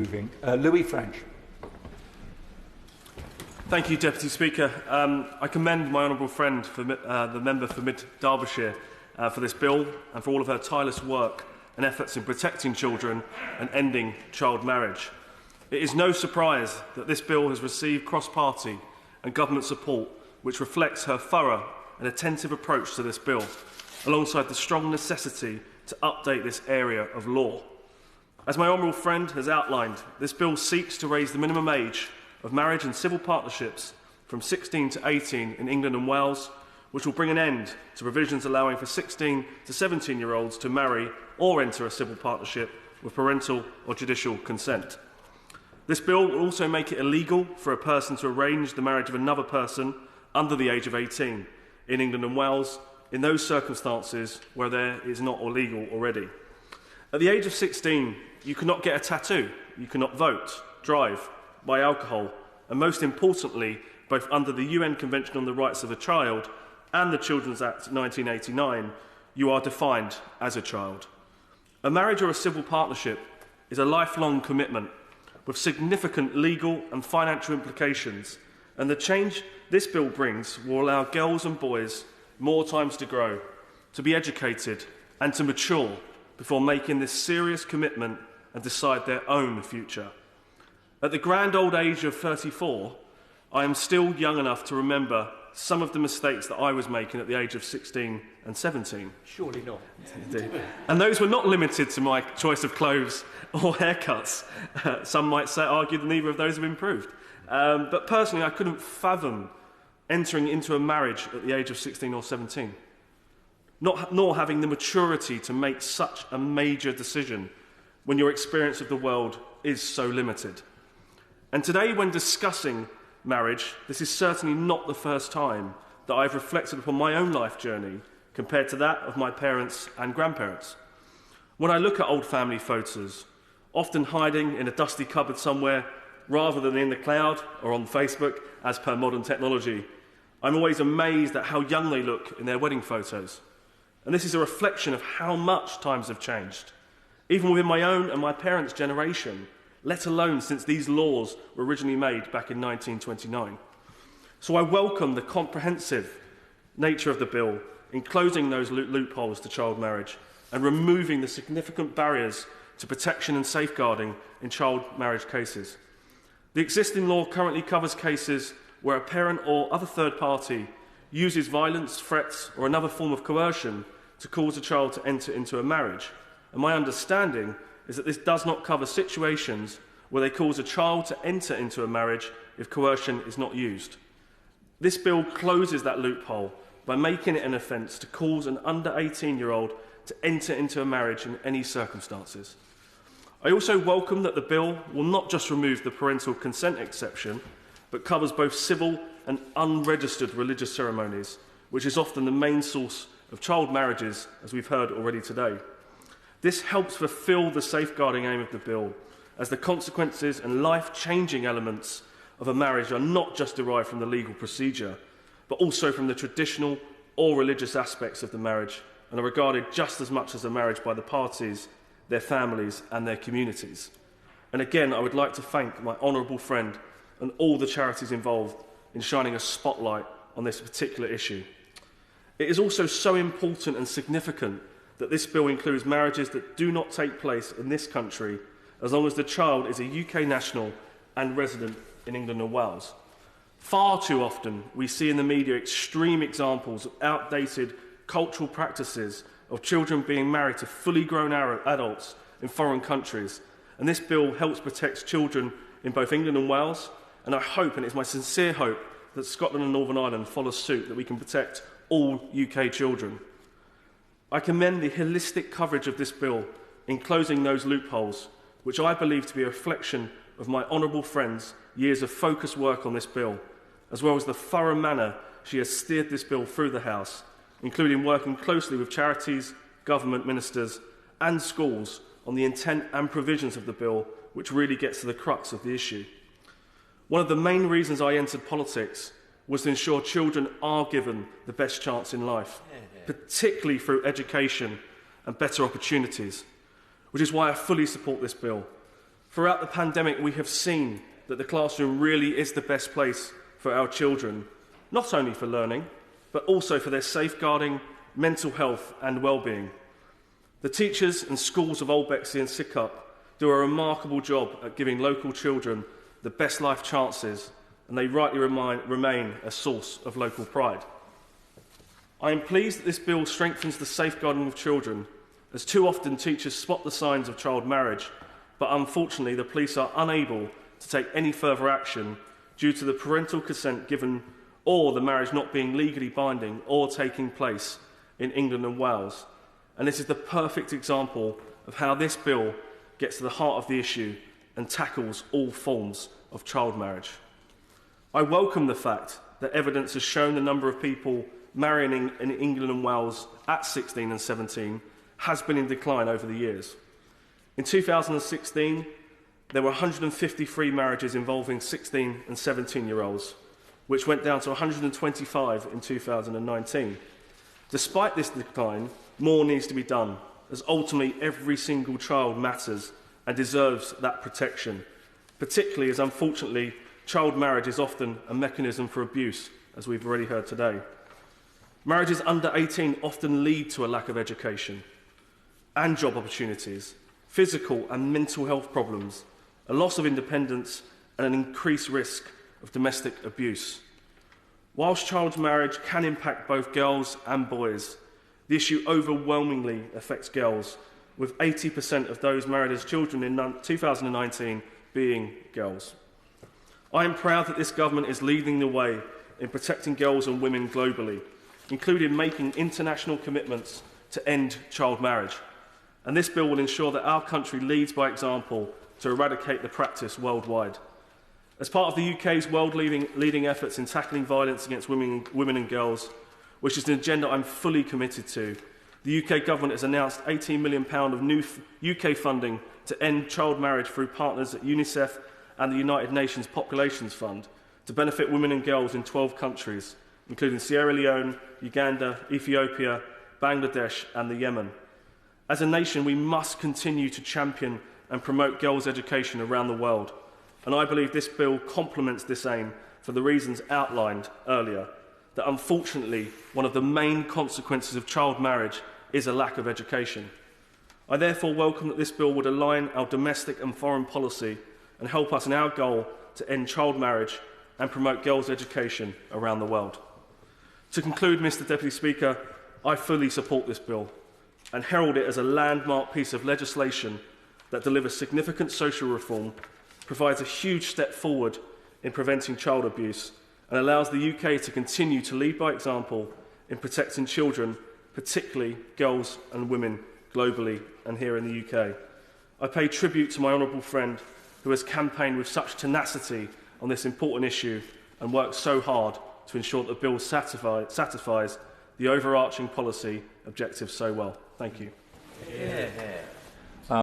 Louie French. Thank you, Deputy Speaker. I commend my honourable friend, the member for Mid Derbyshire, for this bill and for all of her tireless work and efforts in protecting children and ending child marriage. It is no surprise that this bill has received cross-party and government support, which reflects her thorough and attentive approach to this bill, alongside the strong necessity to update this area of law. As my honourable friend has outlined, this bill seeks to raise the minimum age of marriage and civil partnerships from 16 to 18 in England and Wales, which will bring an end to provisions allowing for 16 to 17-year-olds to marry or enter a civil partnership with parental or judicial consent. This bill will also make it illegal for a person to arrange the marriage of another person under the age of 18 in England and Wales in those circumstances where there is not illegal already. At the age of 16, you cannot get a tattoo, you cannot vote, drive, buy alcohol, and most importantly, both under the UN Convention on the Rights of the Child and the Children's Act 1989, you are defined as a child. A marriage or a civil partnership is a lifelong commitment with significant legal and financial implications, and the change this bill brings will allow girls and boys more times to grow, to be educated and to mature before making this serious commitment and decide their own future. At the grand old age of 34, I am still young enough to remember some of the mistakes that I was making at the age of 16 and 17. Surely not. Indeed. And those were not limited to my choice of clothes or haircuts. Some might argue that neither of those have improved. But personally, I couldn't fathom entering into a marriage at the age of 16 or 17, nor having the maturity to make such a major decision when your experience of the world is so limited. And today, when discussing marriage, this is certainly not the first time that I've reflected upon my own life journey compared to that of my parents and grandparents. When I look at old family photos, often hiding in a dusty cupboard somewhere rather than in the cloud or on Facebook as per modern technology, I'm always amazed at how young they look in their wedding photos. And this is a reflection of how much times have changed, even within my own and my parents' generation, let alone since these laws were originally made back in 1929. So I welcome the comprehensive nature of the bill in closing those loopholes to child marriage and removing the significant barriers to protection and safeguarding in child marriage cases. The existing law currently covers cases where a parent or other third party uses violence, threats, or another form of coercion to cause a child to enter into a marriage. And my understanding is that this does not cover situations where they cause a child to enter into a marriage if coercion is not used. This bill closes that loophole by making it an offence to cause an under 18-year-old to enter into a marriage in any circumstances. I also welcome that the bill will not just remove the parental consent exception, but covers both civil and unregistered religious ceremonies, which is often the main source of child marriages, as we've heard already today. This helps fulfil the safeguarding aim of the bill, as the consequences and life-changing elements of a marriage are not just derived from the legal procedure, but also from the traditional or religious aspects of the marriage, and are regarded just as much as a marriage by the parties, their families and their communities. And again, I would like to thank my honourable friend and all the charities involved in shining a spotlight on this particular issue. It is also so important and significant that this bill includes marriages that do not take place in this country as long as the child is a UK national and resident in England and Wales. Far too often we see in the media extreme examples of outdated cultural practices of children being married to fully grown adults in foreign countries, and this bill helps protect children in both England and Wales, and I hope, and it's my sincere hope, that Scotland and Northern Ireland follow suit, that we can protect all UK children. I commend the holistic coverage of this bill in closing those loopholes, which I believe to be a reflection of my honourable friend's years of focused work on this bill, as well as the thorough manner she has steered this bill through the House, including working closely with charities, government ministers and schools on the intent and provisions of the bill, which really gets to the crux of the issue. One of the main reasons I entered politics was to ensure children are given the best chance in life, particularly through education and better opportunities, which is why I fully support this bill. Throughout the pandemic, we have seen that the classroom really is the best place for our children, not only for learning, but also for their safeguarding, mental health and well-being. The teachers and schools of Old Bexley and Sidcup do a remarkable job at giving local children the best life chances, and they rightly remain a source of local pride. I am pleased that this bill strengthens the safeguarding of children, as too often teachers spot the signs of child marriage, but unfortunately the police are unable to take any further action due to the parental consent given or the marriage not being legally binding or taking place in England and Wales. And this is the perfect example of how this bill gets to the heart of the issue and tackles all forms of child marriage. I welcome the fact that evidence has shown the number of people marrying in England and Wales at 16 and 17 has been in decline over the years. In 2016, there were 153 marriages involving 16 and 17-year-olds, which went down to 125 in 2019. Despite this decline, more needs to be done, as ultimately every single child matters and deserves that protection, particularly as, unfortunately, child marriage is often a mechanism for abuse, as we've already heard today. Marriages under 18 often lead to a lack of education and job opportunities, physical and mental health problems, a loss of independence, and an increased risk of domestic abuse. Whilst child marriage can impact both girls and boys, the issue overwhelmingly affects girls, with 80% of those married as children in 2019 being girls. I am proud that this government is leading the way in protecting girls and women globally, including making international commitments to end child marriage. And this bill will ensure that our country leads by example to eradicate the practice worldwide. As part of the UK's world-leading efforts in tackling violence against women and girls, which is an agenda I'm fully committed to, the UK government has announced £18 million of new UK funding to end child marriage through partners at UNICEF and the United Nations Populations Fund to benefit women and girls in 12 countries, including Sierra Leone, Uganda, Ethiopia, Bangladesh and the Yemen. As a nation, we must continue to champion and promote girls' education around the world, and I believe this bill complements this aim for the reasons outlined earlier, that unfortunately one of the main consequences of child marriage is a lack of education. I therefore welcome that this bill would align our domestic and foreign policy and help us in our goal to end child marriage and promote girls' education around the world. To conclude, Mr Deputy Speaker, I fully support this bill and herald it as a landmark piece of legislation that delivers significant social reform, provides a huge step forward in preventing child abuse, and allows the UK to continue to lead by example in protecting children, particularly girls and women, globally and here in the UK. I pay tribute to my honourable friend who has campaigned with such tenacity on this important issue and worked so hard to ensure that the bill satisfies the overarching policy objectives so well. Thank you. Yeah.